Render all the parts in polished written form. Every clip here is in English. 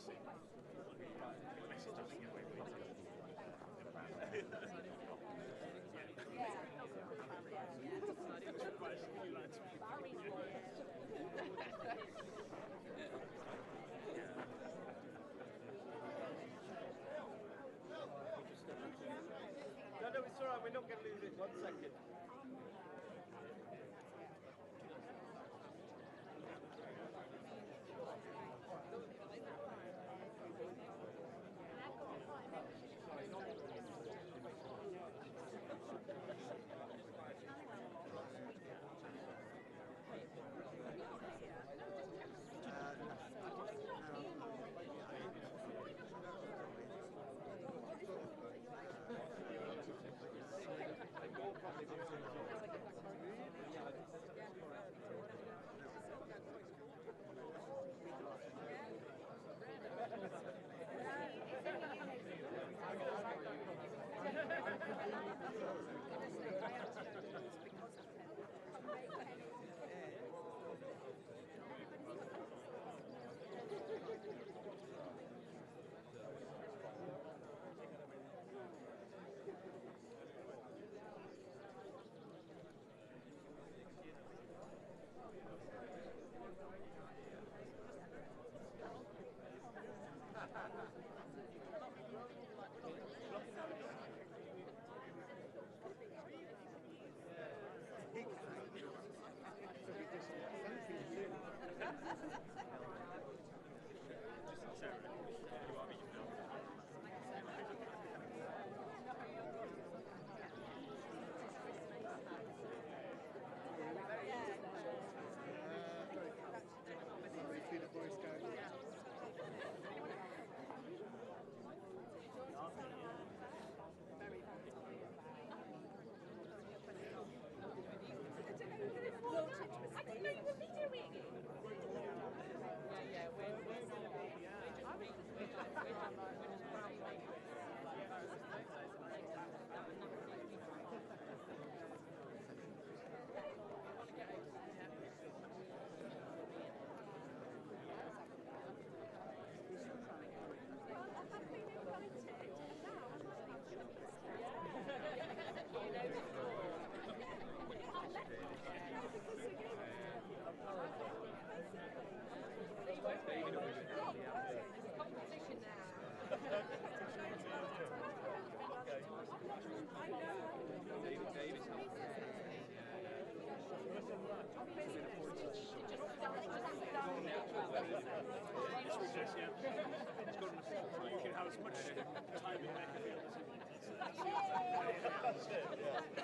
message I think No, it's all right. We're not going to lose it. 1 second. I didn't know you were videoing it. Competition now. you can have as much time in Makerfield as you want. That's it, yeah.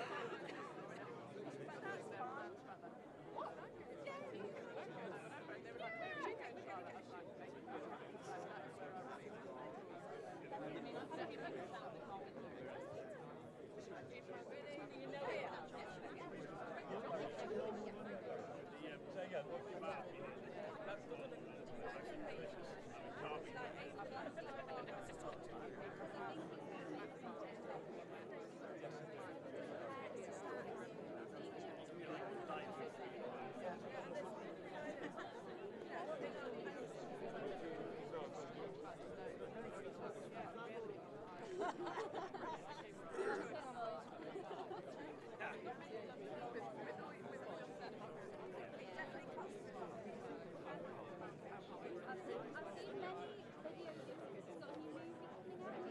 So again, that's the one. I've seen many videos of sort of new movie coming out.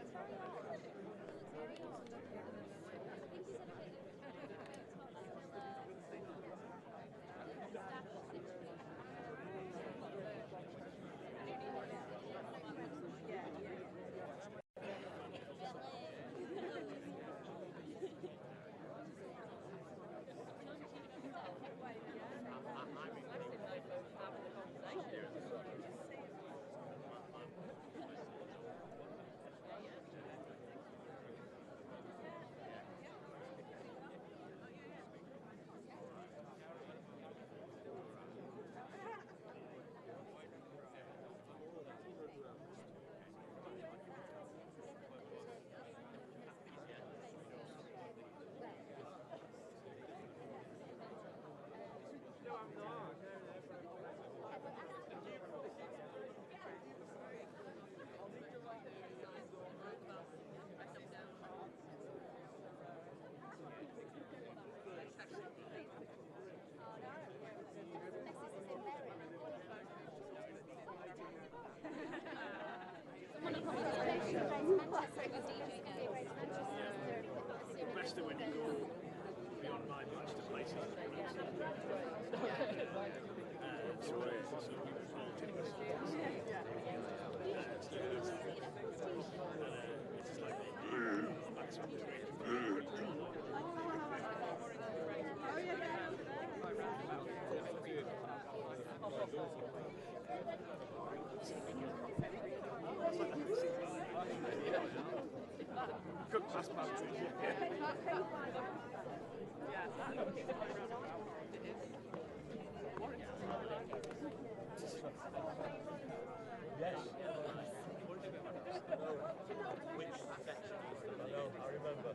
much to places. Good pass back. Yes. Which section? I know, I remember.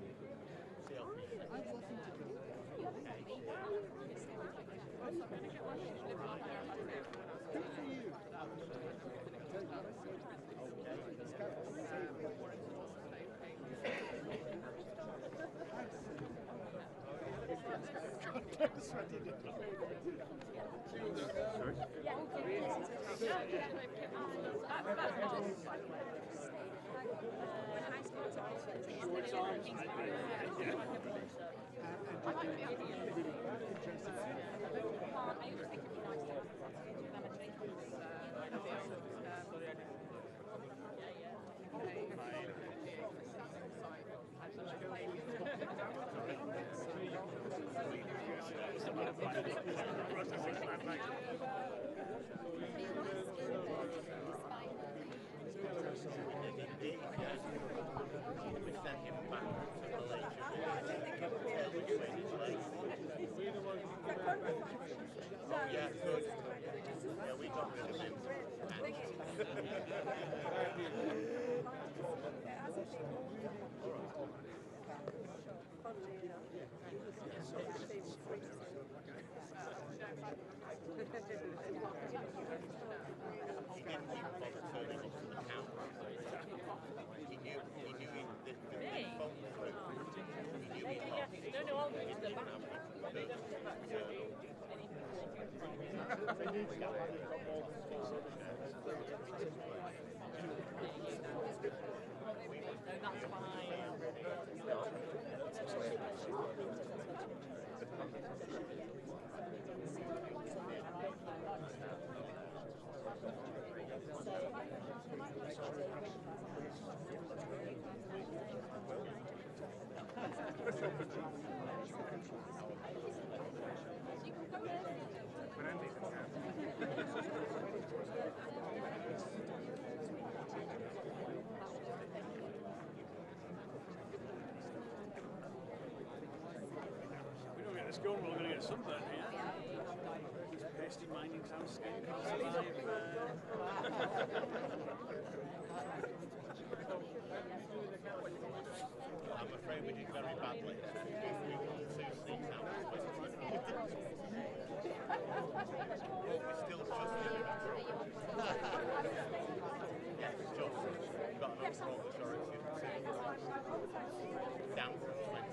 Yeah, good. Yeah, we got rid of him. We're all going to get sunburn here. Pasty mining sounds scary. I'm afraid we did very badly. We won 2 seats out of 20. We're still just yes, just. We've got an overall majority of 2. Down from 20.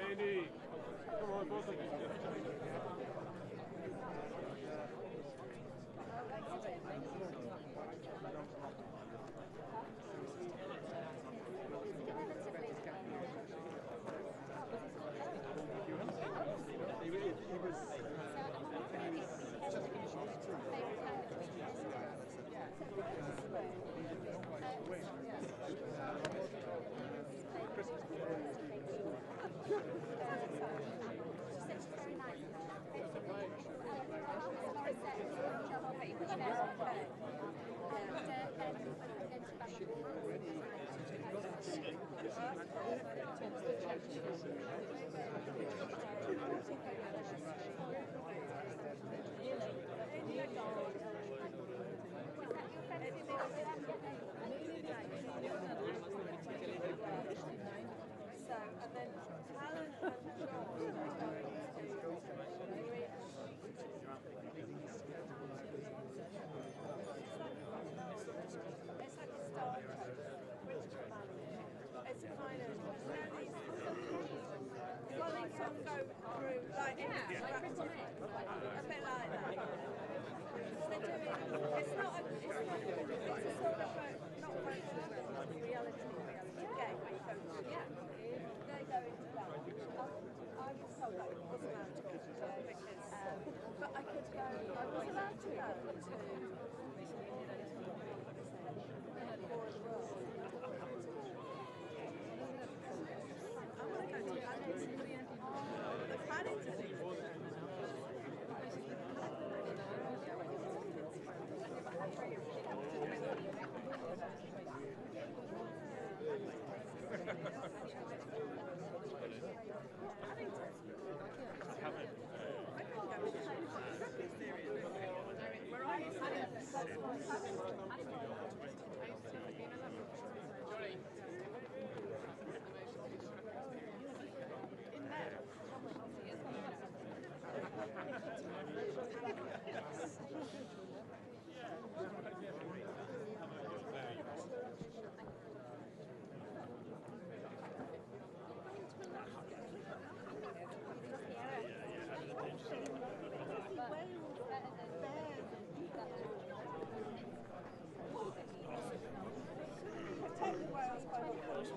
Andy, come on, both of you.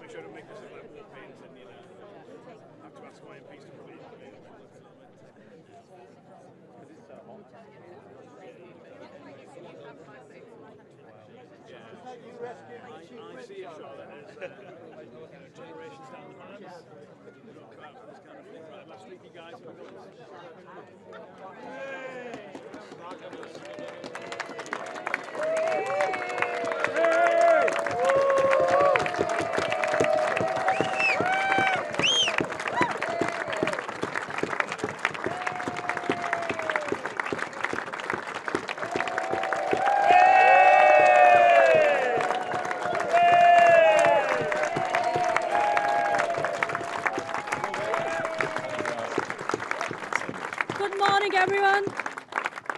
Make sure to make this a little more pains and, have to ask my MPs to put it in. I see it, Charlotte, as generations down the line. They don't come out for this kind of thing. Right, last week, you guys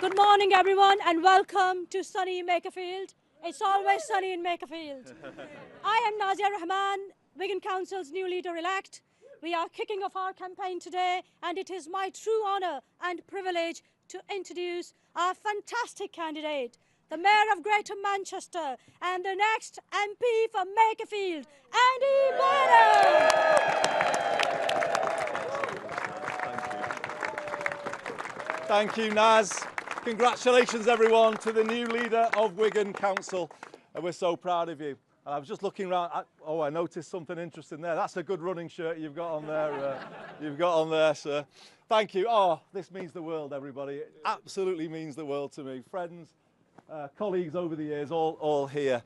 Good morning, everyone, and welcome to sunny Makerfield. It's always sunny in Makerfield. I am Nazia Rahman, Wigan Council's new leader-elect. We are kicking off our campaign today, and it is my true honour and privilege to introduce our fantastic candidate, the Mayor of Greater Manchester, and the next MP for Makerfield, Mr Burnham. Thank you, Naz. Congratulations, everyone, to the new leader of Wigan Council. We're so proud of you. And I was just looking around. I noticed something interesting there. That's a good running shirt you've got on there. Sir. Thank you. Oh, this means the world, everybody. It absolutely means the world to me. Friends, colleagues over the years, all here.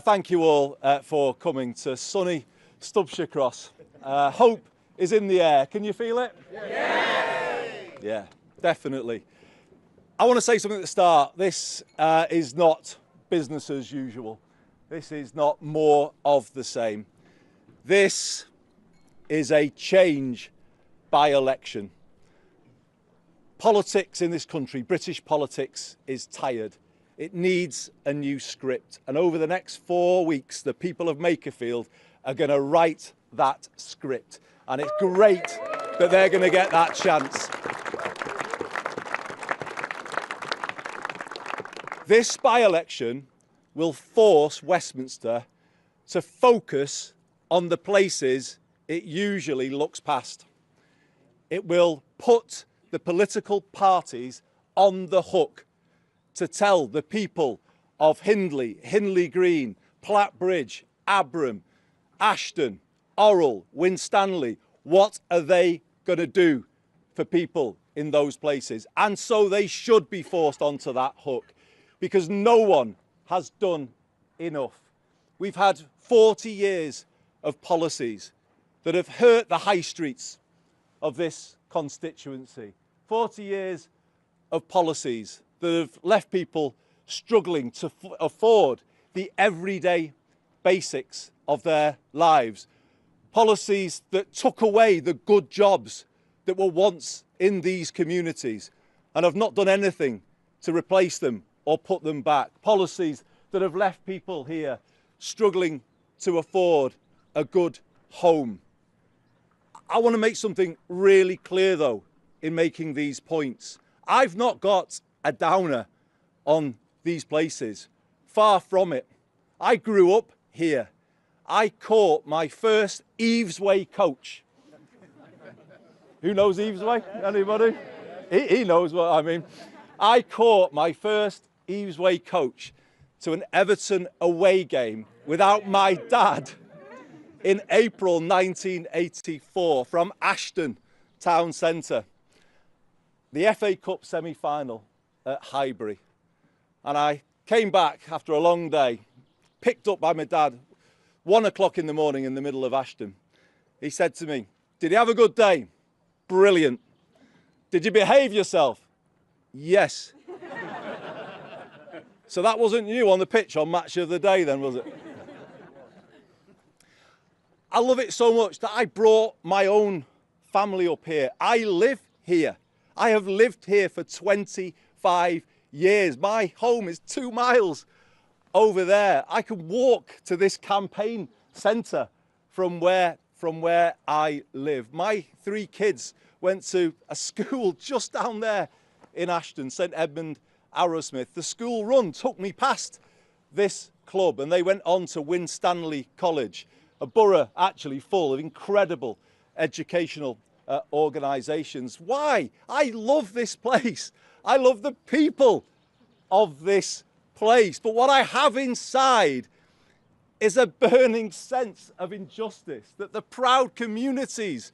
Thank you all for coming to sunny Stubshire Cross. Hope is in the air. Can you feel it? Yeah, definitely. I want to say something at the start. This is not business as usual. This is not more of the same. This is a change by election. Politics in this country, British politics, is tired. It needs a new script. And over the next 4 weeks, the people of Makerfield are going to write that script. And it's great that they're going to get that chance. This by-election will force Westminster to focus on the places it usually looks past. It will put the political parties on the hook to tell the people of Hindley, Hindley Green, Platt Bridge, Abram, Ashton, Orrell, Winstanley, what are they going to do for people in those places? And so they should be forced onto that hook, because no one has done enough. We've had 40 years of policies that have hurt the high streets of this constituency. 40 years of policies that have left people struggling to afford the everyday basics of their lives. Policies that took away the good jobs that were once in these communities and have not done anything to replace them or put them back. Policies that have left people here struggling to afford a good home. I want to make something really clear, though, in making these points. I've not got a downer on these places. Far from it. I grew up here. I caught my first Evesway coach. Who knows Evesway? Anybody? He knows what I mean. I caught my first Evesway coach to an Everton away game without my dad in April 1984 from Ashton Town Centre. The FA Cup semi-final at Highbury. And I came back after a long day, picked up by my dad, 1 o'clock in the morning in the middle of Ashton. He said to me, "Did you have a good day?" "Brilliant." "Did you behave yourself?" "Yes." So that wasn't you on the pitch on Match of the Day then, was it? I love it so much that I brought my own family up here. I live here. I have lived here for 25 years. My home is 2 miles over there. I could walk to this campaign centre from where I live. My 3 kids went to a school just down there in Ashton, St Edmund Arrowsmith. The school run took me past this club and they went on to Winstanley College, a borough actually full of incredible educational organisations. Why? I love this place. I love the people of this place. But what I have inside is a burning sense of injustice that the proud communities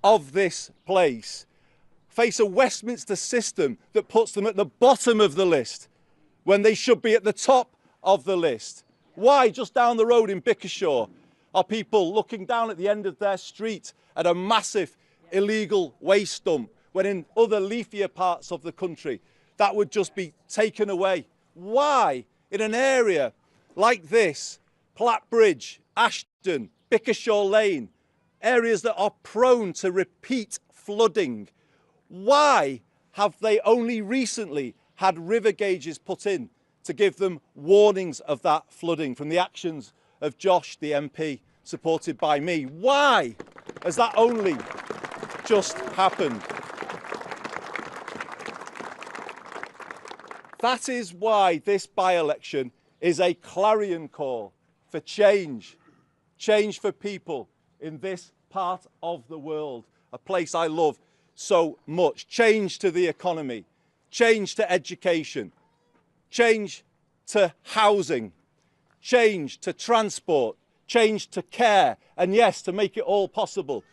of this place face a Westminster system that puts them at the bottom of the list when they should be at the top of the list. Why? Just down the road in Bickershaw are people looking down at the end of their street at a massive illegal waste dump when in other leafier parts of the country that would just be taken away? Why, in an area like this, Platt Bridge, Ashton, Bickershaw Lane, areas that are prone to repeat flooding, why have they only recently had river gauges put in to give them warnings of that flooding from the actions of Josh, the MP, supported by me? Why has that only just happened? That is why this by-election is a clarion call for change. Change for people in this part of the world, a place I love so much. Change to the economy, change to education, change to housing, change to transport, change to care, and yes, to make it all possible,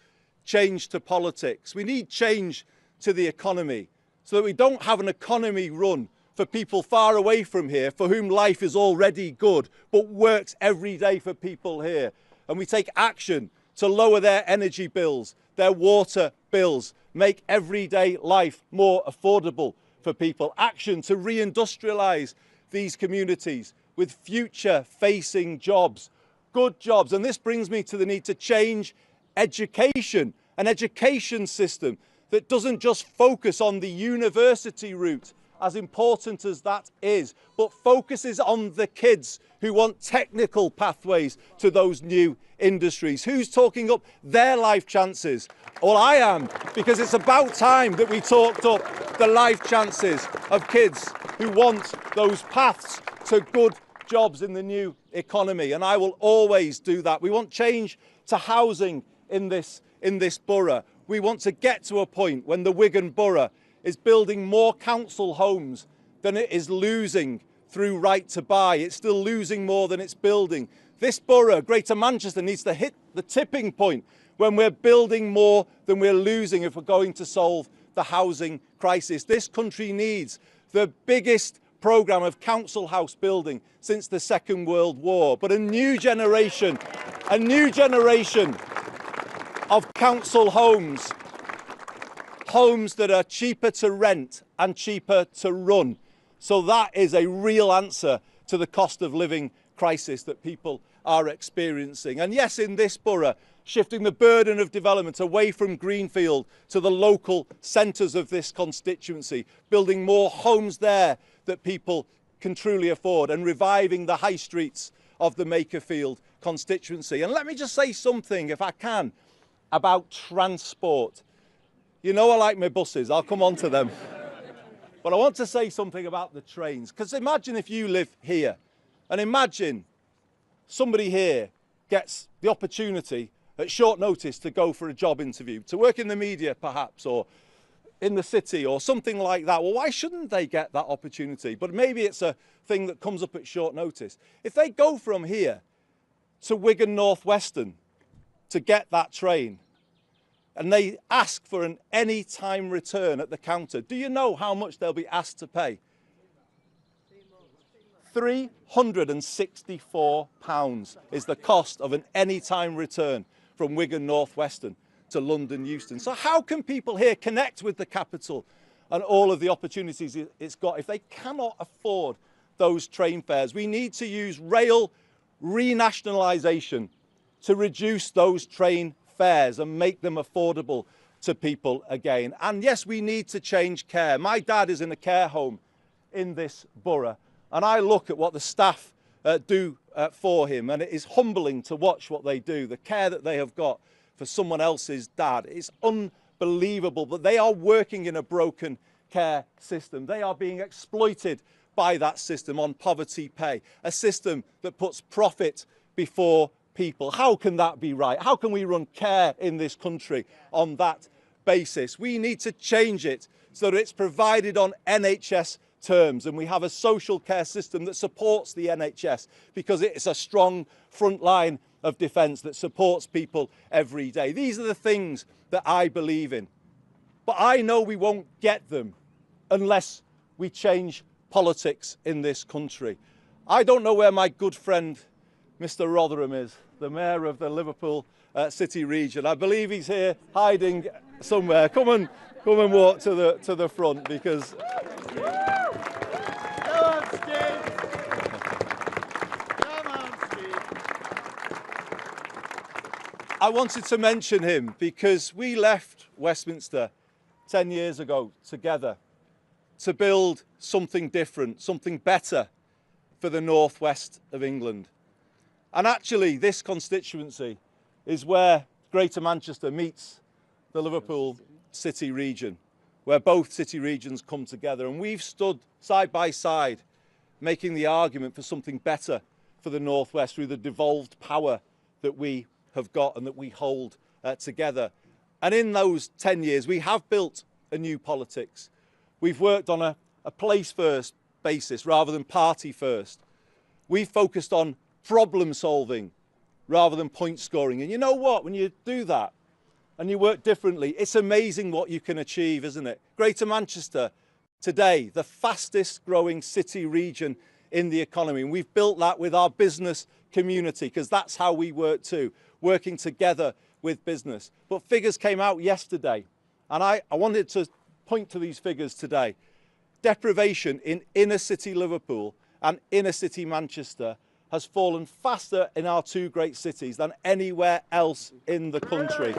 change to politics. We need change to the economy so that we don't have an economy run for people far away from here for whom life is already good but works every day for people here. And we take action to lower their energy bills, their water bills, make everyday life more affordable for people. Action to reindustrialise these communities with future-facing jobs, good jobs. And this brings me to the need to change education, an education system that doesn't just focus on the university route, as important as that is, but focuses on the kids who want technical pathways to those new industries. Who's talking up their life chances? Well, I am, because it's about time that we talked up the life chances of kids who want those paths to good jobs in the new economy, and I will always do that. We want change to housing in this borough. We want to get to a point when the Wigan Borough is building more council homes than it is losing through right to buy. It's still losing more than it's building. This borough, Greater Manchester, needs to hit the tipping point when we're building more than we're losing if we're going to solve the housing crisis. This country needs the biggest programme of council house building since the Second World War. But a new generation of council homes. Homes that are cheaper to rent and cheaper to run. So that is a real answer to the cost of living crisis that people are experiencing. And yes, in this borough, shifting the burden of development away from Greenfield to the local centres of this constituency, building more homes there that people can truly afford, and reviving the high streets of the Makerfield constituency. And let me just say something, if I can, about transport. You know I like my buses, I'll come on to them. But I want to say something about the trains, because imagine if you live here, and imagine somebody here gets the opportunity at short notice to go for a job interview, to work in the media perhaps, or in the city or something like that. Well, why shouldn't they get that opportunity? But maybe it's a thing that comes up at short notice. If they go from here to Wigan North Western to get that train, and they ask for an anytime return at the counter, do you know how much they'll be asked to pay? £364 is the cost of an anytime return from Wigan North Western to London Euston. So how can people here connect with the capital and all of the opportunities it's got if they cannot afford those train fares? We need to use rail renationalisation to reduce those train fares and make them affordable to people again. And yes, we need to change care. My dad is in a care home in this borough, and I look at what the staff do for him, and it is humbling to watch what they do, the care that they have got for someone else's dad. It's unbelievable, but they are working in a broken care system. They are being exploited by that system on poverty pay, a system that puts profit before people. How can that be right? How can we run care in this country on that basis? We need to change it so that it's provided on NHS terms, and we have a social care system that supports the NHS because it's a strong front line of defence that supports people every day. These are the things that I believe in. But I know we won't get them unless we change politics in this country. I don't know where my good friend Mr Rotherham is, the Mayor of the Liverpool City region. I believe he's here hiding somewhere. Come and walk to the front, because I wanted to mention him because we left Westminster 10 years ago together to build something different, something better for the northwest of England. And actually, this constituency is where Greater Manchester meets the Liverpool City region, where both city regions come together. And we've stood side by side, making the argument for something better for the northwest through the devolved power that we have got and that we hold together. And in those 10 years, we have built a new politics. We've worked on a place-first basis rather than party-first. We've focused on problem solving rather than point scoring. And you know what? When you do that and you work differently, it's amazing what you can achieve, isn't it? Greater Manchester, today, the fastest growing city region in the economy. And we've built that with our business community, because that's how we work too, working together with business. But figures came out yesterday, and I wanted to point to these figures today. Deprivation in inner city Liverpool and inner city Manchester has fallen faster in our two great cities than anywhere else in the country.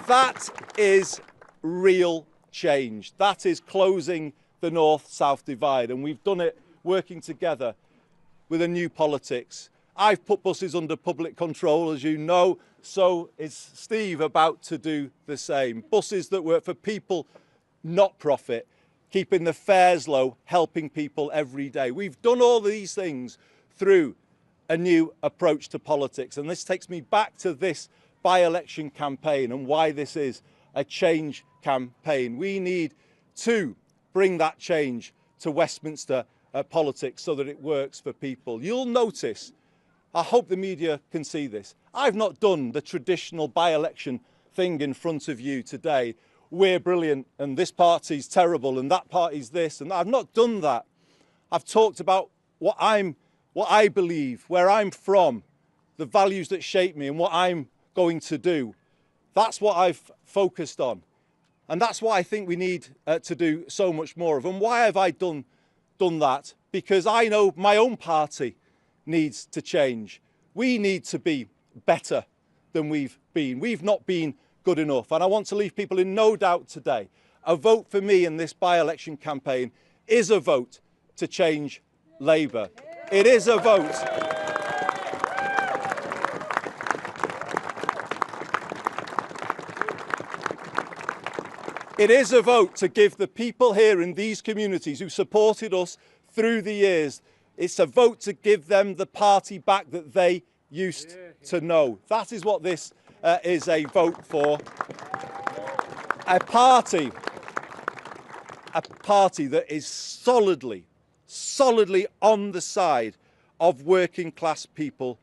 That is real change. That is closing the north-south divide, and we've done it working together with a new politics. I've put buses under public control, as you know, so is Steve about to do the same. Buses that work for people, not profit, keeping the fares low, helping people every day. We've done all these things through a new approach to politics, and this takes me back to this by-election campaign and why this is a change campaign. We need to bring that change to Westminster politics so that it works for people. You'll notice, I hope the media can see this, I've not done the traditional by-election thing in front of you today. We're brilliant and this party's terrible and that party's this, and I've not done that. I've talked about what I believe, where I'm from, the values that shape me and what I'm going to do. That's what I've focused on. And that's what I think we need to do so much more of. And why have I done that? Because I know my own party needs to change. We need to be better than we've been. We've not been good enough. And I want to leave people in no doubt today. A vote for me in this by-election campaign is a vote to change Labour. It is a vote. It is a vote to give the people here in these communities who supported us through the years, it's a vote to give them the party back that they used to know. That is what this is a vote for. A party that is solidly on the side of working class people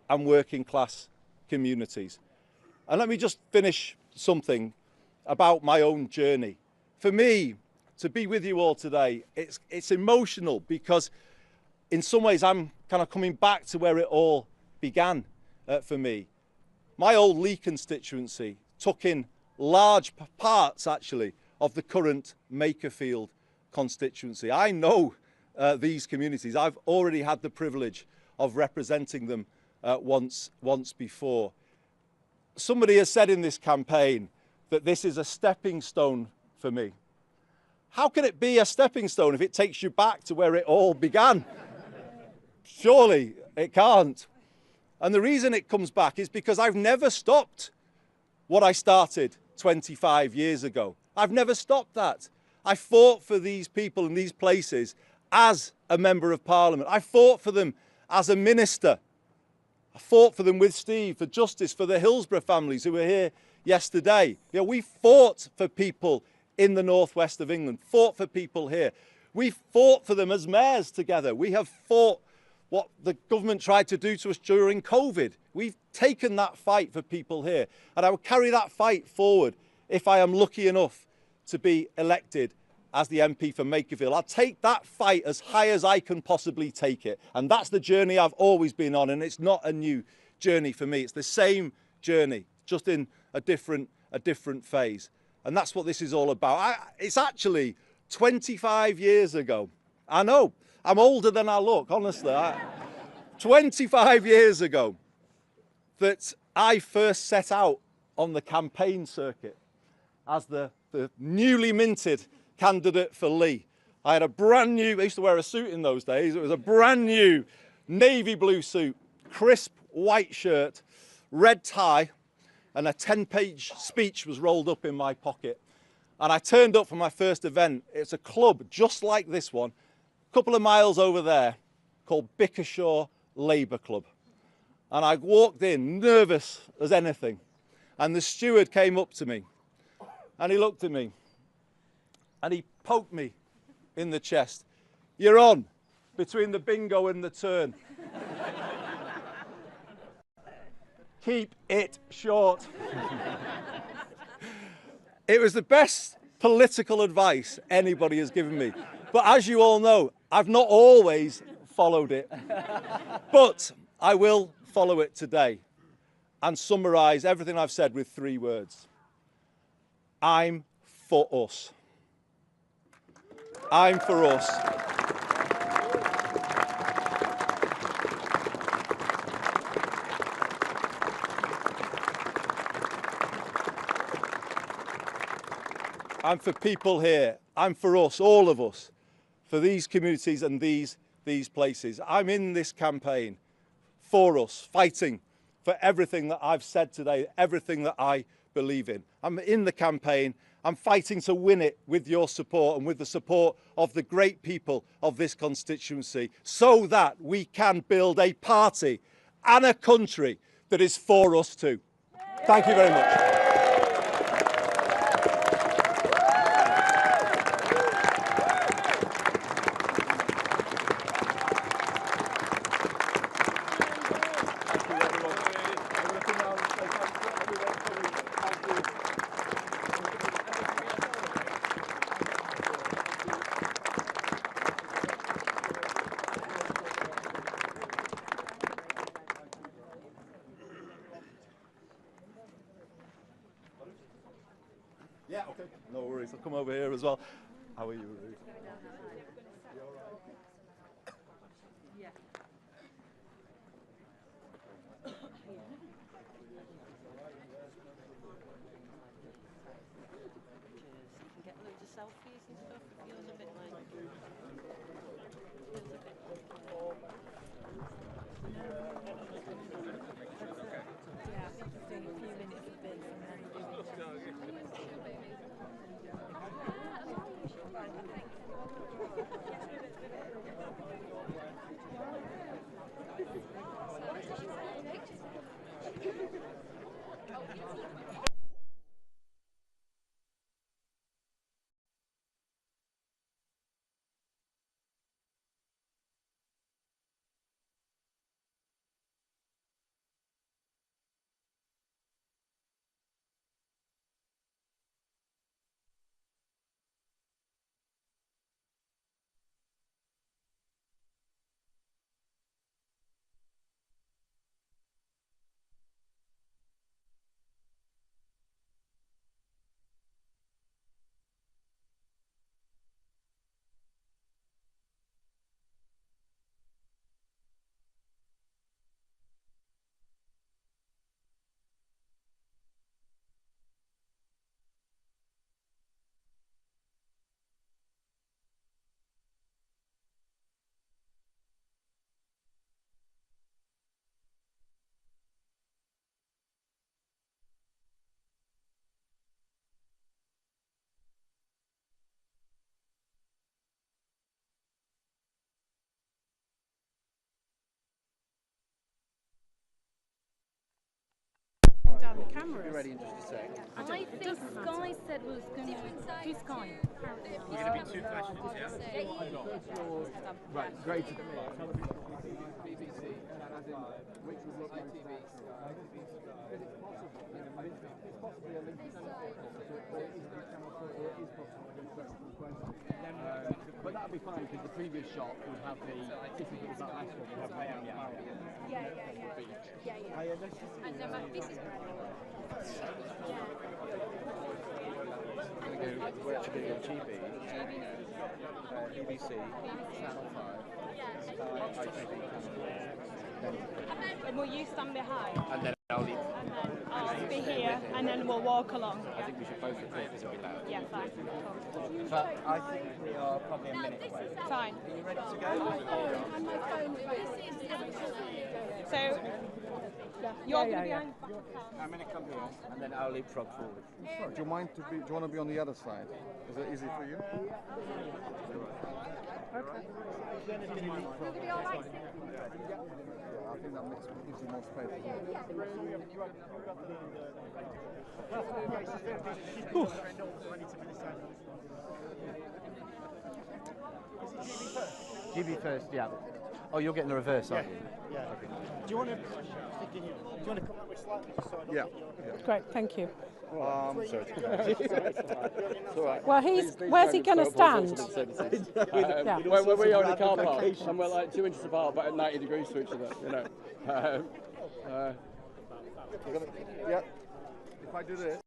and working class communities. And let me just finish something about my own journey. For me, to be with you all today, it's emotional because in some ways I'm kind of coming back to where it all began for me. My old Lee constituency took in large parts actually of the current Makerfield constituency. I know these communities. I've already had the privilege of representing them once before. Somebody has said in this campaign that this is a stepping stone for me. How can it be a stepping stone if it takes you back to where it all began? Surely it can't. And the reason it comes back is because I've never stopped what I started 25 years ago. I've never stopped that. I fought for these people in these places as a Member of Parliament. I fought for them as a minister. I fought for them with Steve, for justice, for the Hillsborough families who were here yesterday. You know, we fought for people in the northwest of England, fought for people here. We fought for them as mayors together. We have fought what the government tried to do to us during COVID. We've taken that fight for people here. And I will carry that fight forward if I am lucky enough to be elected as the MP for Makerfield. I'll take that fight as high as I can possibly take it. And that's the journey I've always been on. And it's not a new journey for me. It's the same journey, just in a different phase. And that's what this is all about. It's actually 25 years ago. I know, I'm older than I look, honestly. 25 years ago that I first set out on the campaign circuit as the newly minted candidate for Lee. I had a brand new, I used to wear a suit in those days, it was a brand new navy blue suit, crisp white shirt, red tie, and a 10-page speech was rolled up in my pocket. And I turned up for my first event. It's a club just like this one, a couple of miles over there, called Bickershaw Labour Club. And I walked in, nervous as anything. And the steward came up to me, and he looked at me, and he poked me in the chest. You're on, between the bingo and the turn. Keep it short. It was the best political advice anybody has given me. But as you all know, I've not always followed it. But I will follow it today and summarise everything I've said with 3 words. I'm for us. I'm for us. I'm for people here. I'm for us, all of us, for these communities and these places. I'm in this campaign for us, fighting for everything that I've said today, everything that I believe in. I'm in the campaign. I'm fighting to win it with your support and with the support of the great people of this constituency so that we can build a party and a country that is for us too. Thank you very much. come over here as well. How are you, Ruth? Get loads of selfies and stuff. It feels a bit like. Yeah, just doing a few minutes of this and then down the cameras. Be ready in just a sec. I think Sky said was going to do Sky. We're going to be 2 questions, yeah? Right, great. But that'll be fine because the previous shot would have the, if it was that last one, would have the And then this is We're actually going to go GB, BBC, Channel 5, ITV, And will you stand behind? and then I'll leave. And then I'll be here, and then we'll walk along. I think we should both record because it'll be loud. Yeah, fine. Cool. But I think we are probably a minute away. Fine. Are you ready to go? So, you're going to be behind. I'm going to come here, and then I'll leapfrog forward. Do you want to be on the other side? Is it easy for you? Okay. I think that gives you more space. GB first, yeah. Oh, you're getting the reverse, aren't you? Yeah. Okay. Do you want to come up with slightly just so I don't Yeah. Great, thank you. Sorry. Well, where's he going to stand? Yeah. When we are in the car park, and we're like 2 inches apart, about 90 degrees to each other, you know. Yeah. If I do this.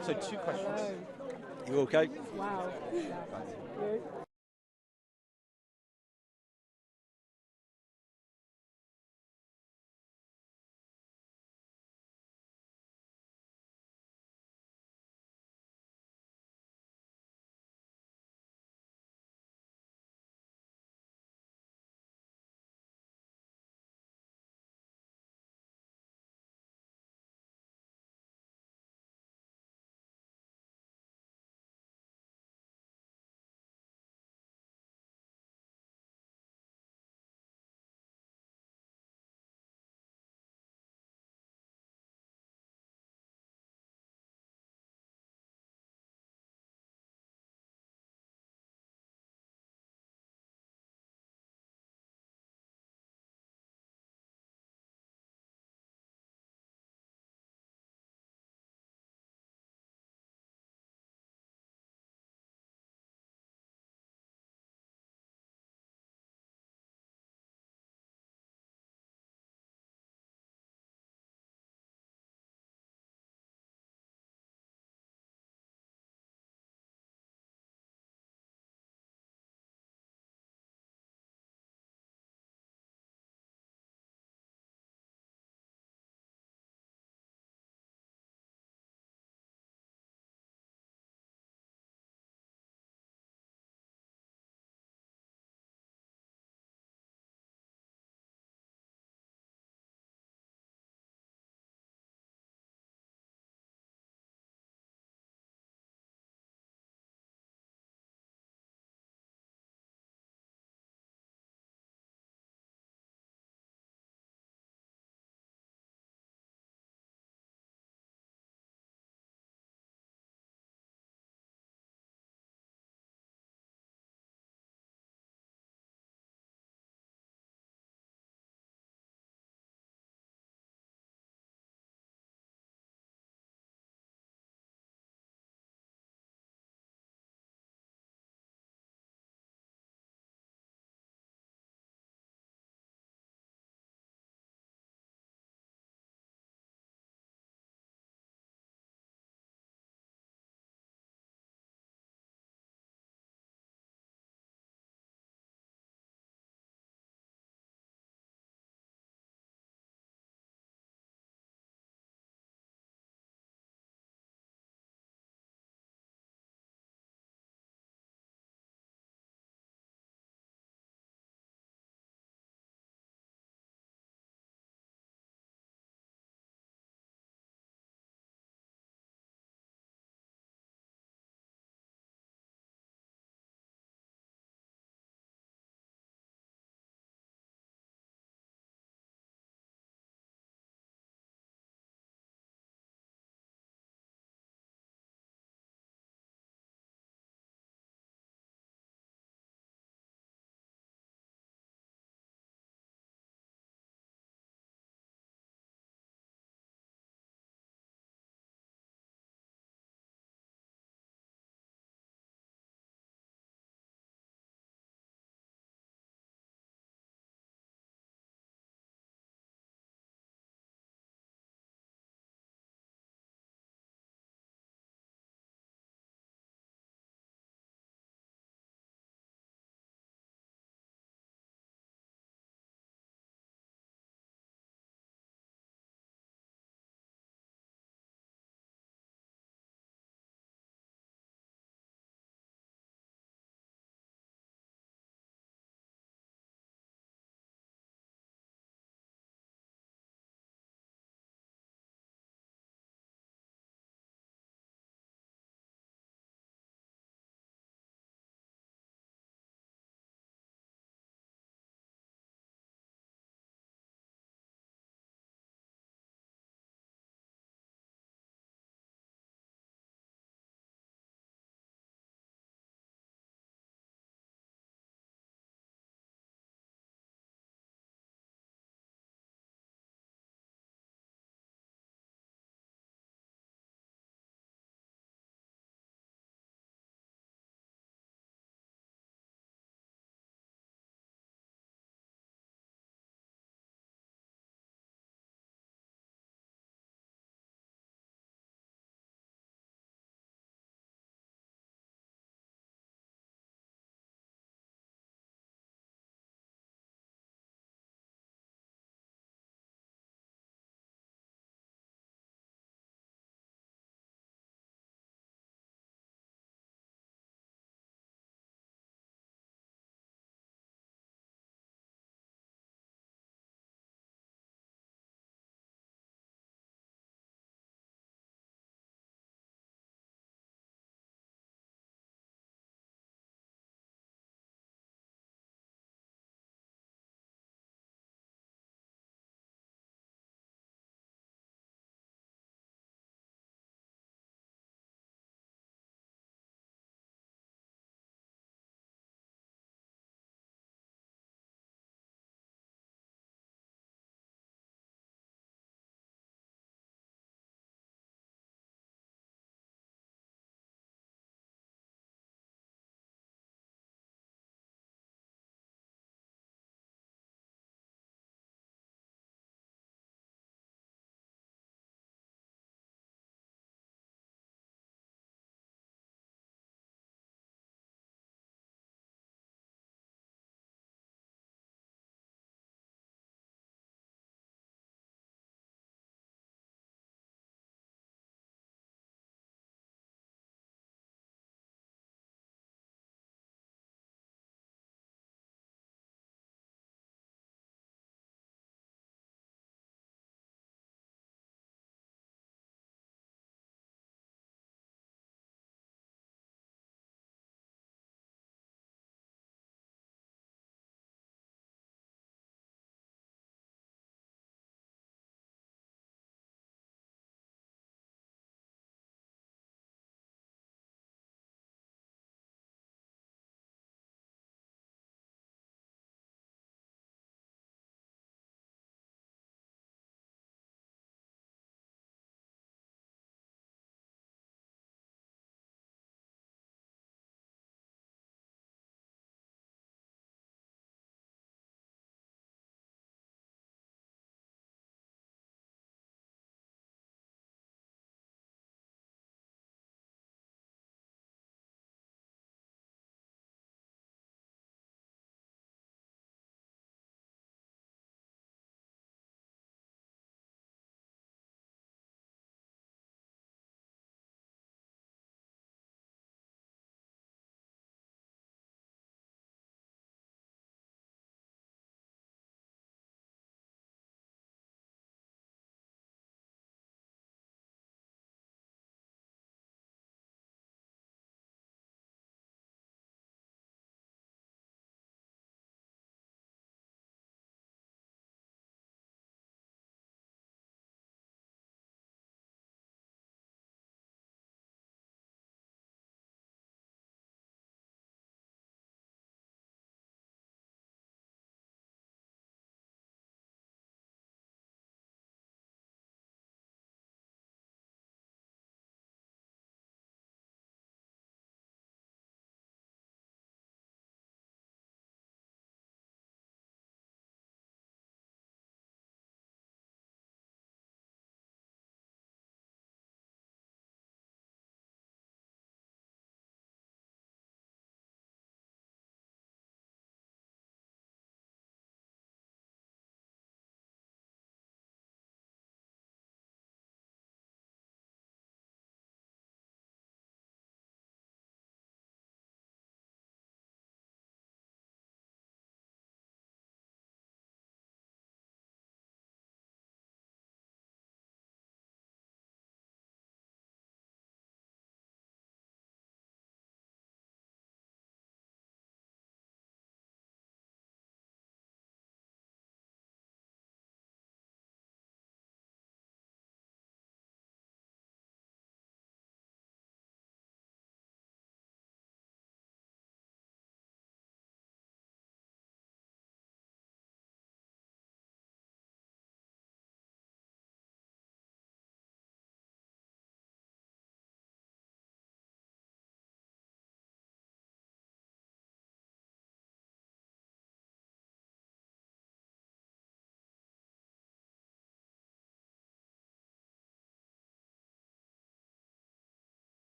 So 2 questions. You okay? Wow.